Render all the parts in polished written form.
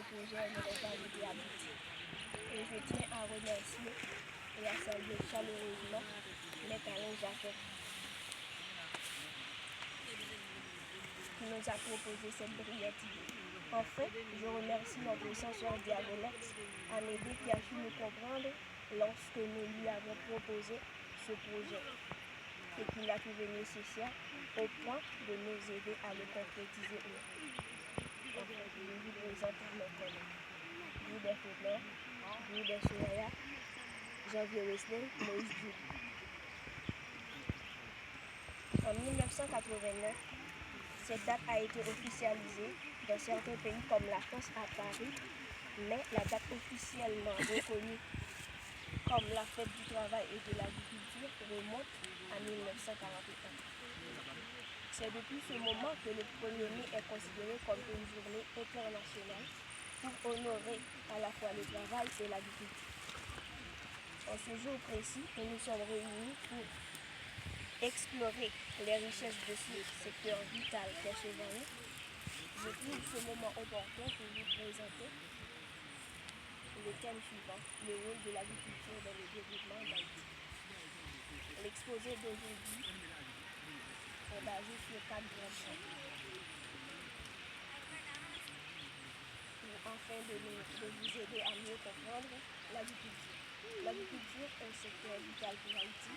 projet n'aurait pas été abouti. Et je tiens à remercier et à saluer chaleureusement les talents Jacques qui nous a proposé cette brillante idée. Enfin, je remercie notre censeur Diagonex, Amédée, qui a su nous comprendre lorsque nous lui avons proposé ce projet et qui l'a trouvé nécessaire au point de nous aider à le concrétiser aujourd'hui. Enfin, je vous présente mes collègues. Gilbert Faulkner, Gilbert Soraya, Janvier Wesley, Moïse Julie. En 1989, cette date a été officialisée dans certains pays comme la France à Paris, mais la date officiellement reconnue comme la fête du travail et de l'agriculture remonte à 1941. C'est depuis ce moment que le 1er mai est considéré comme une journée internationale pour honorer à la fois le travail et l'agriculture. En ce jour précis, nous nous sommes réunis pour explorer les richesses de ce secteur vital qu'est ce vallée. Je trouve ce moment opportun pour vous présenter le thème suivant, le rôle de l'agriculture dans le développement d'Haïti. L'exposé d'aujourd'hui est basé sur 4 grands points. Pour enfin de vous aider à mieux comprendre l'agriculture. L'agriculture est un secteur vital pour Haïti.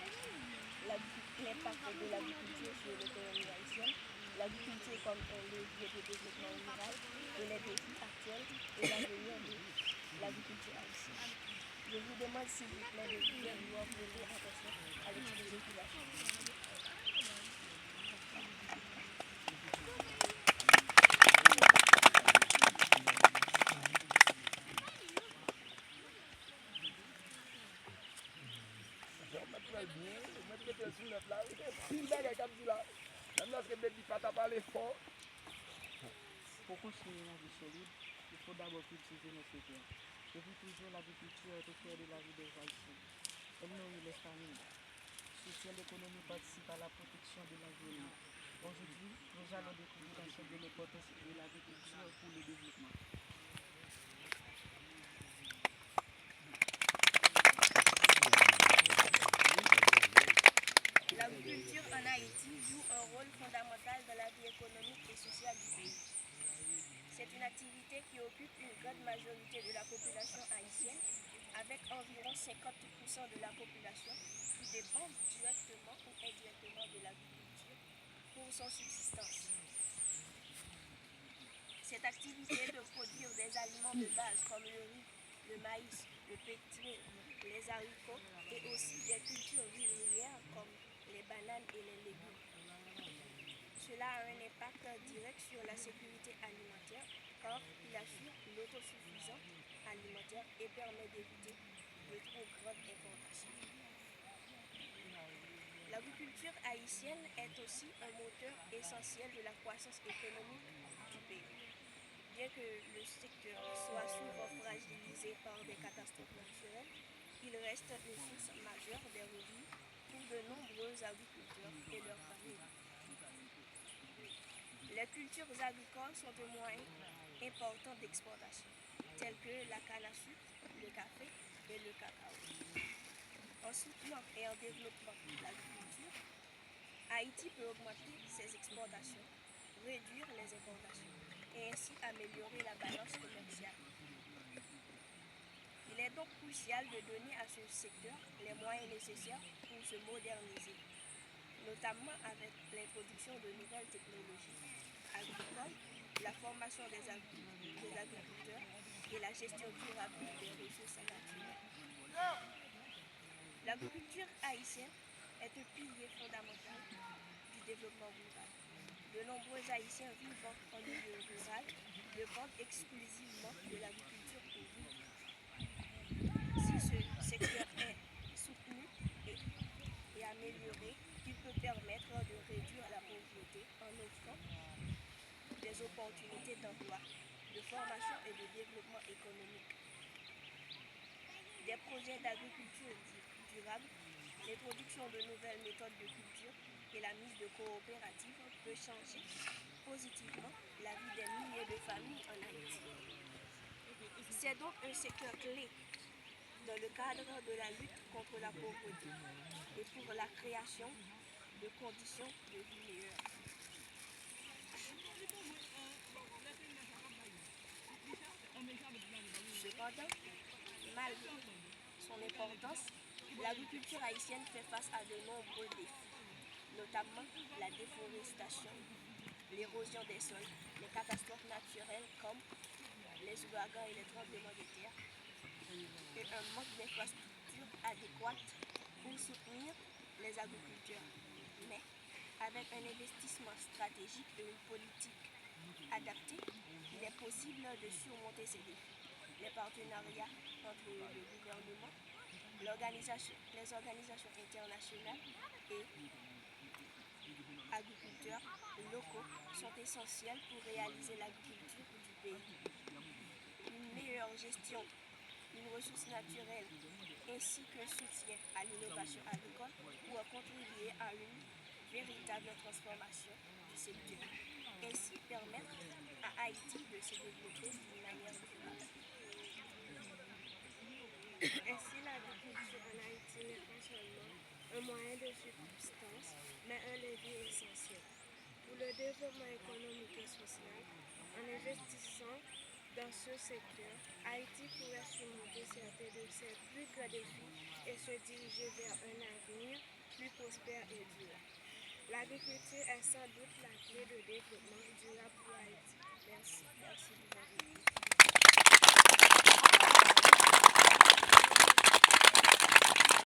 L'impact de l'agriculture sur l'économie haïtienne, l'agriculture comme un levier de développement rural et les défis actuels et l'avenir de l'agriculture haïtienne. Je vous demande s'il vous plaît de bien vouloir prêter attention à l'exposé qui va suivre. Pour construire une vie solide, il faut d'abord cultiver notre terre. Depuis toujours, l'agriculture est au cœur de la vie des Haïtiens. Elle nourrit les familles. Soutient l'économie, participe à la protection de l'environnement. Aujourd'hui, nous allons découvrir ensemble l'importance de l'agriculture pour le développement. L'agriculture en Haïti joue un rôle fondamental dans la vie économique et sociale du pays. C'est une activité qui occupe une grande majorité de la population haïtienne, avec environ 50% de la population qui dépend directement ou indirectement de l'agriculture pour son subsistance. Cette activité de produire des aliments de base comme le riz, le maïs, le pétré, les haricots et aussi des cultures vivrières comme les bananes et les légumes. Cela a un impact direct sur la sécurité alimentaire car il assure l'autosuffisance alimentaire et permet d'éviter de trop grandes importations. L'agriculture haïtienne est aussi un moteur essentiel de la croissance économique du pays. Bien que le secteur soit souvent fragilisé par des catastrophes naturelles, il reste une source majeure de revenus pour de nombreux agriculteurs et leurs familles. Les cultures agricoles sont un moyen important d'exportation, tels que la canne à sucre, le café et le cacao. En soutenant et en développant l'agriculture, Haïti peut augmenter ses exportations, réduire les importations et ainsi améliorer la balance commerciale. Il est donc crucial de donner à ce secteur les moyens nécessaires pour se moderniser, notamment avec l'introduction de nouvelles technologies agricoles, la formation des agriculteurs et la gestion durable des ressources naturelles. L'agriculture haïtienne est un pilier fondamental du développement rural. De nombreux Haïtiens vivant en milieu rural dépendent exclusivement de l'agriculture pour vivre. Si ce secteur est soutenu et amélioré, il peut permettre de réduire la pauvreté en offrant des opportunités d'emploi, de formation et de développement économique. Des projets d'agriculture durable, l'introduction de nouvelles méthodes de culture et la mise de coopératives peut changer positivement la vie des milliers de familles en Haïti. C'est donc un secteur clé dans le cadre de la lutte contre la pauvreté et pour la création de conditions de vie meilleures. Cependant, malgré son importance, l'agriculture haïtienne fait face à de nombreux défis, notamment la déforestation, l'érosion des sols, les catastrophes naturelles comme les ouragans et les tremblements de terre, et un manque d'infrastructures adéquates pour soutenir les agriculteurs. Mais avec un investissement stratégique et une politique adaptée, il est possible de surmonter ces défis. Les partenariats entre le gouvernement, les organisations internationales et agriculteurs locaux sont essentiels pour réaliser l'agriculture du pays. Une meilleure gestion, une ressource naturelle ainsi qu'un soutien à l'innovation agricole pour contribuer à une véritable transformation du secteur. Ainsi permettre à Haïti de se développer d'une manière durable. Ainsi, l'agriculture en Haïti n'est pas seulement un moyen de subsistance, mais un levier essentiel pour le développement économique et social. En investissant dans ce secteur, Haïti pourrait surmonter certains de ses plus grands défis et se diriger vers un avenir plus prospère et durable. L'agriculture est sans doute la clé de développement durable pour Haïti. Merci. Merci de votre écoute.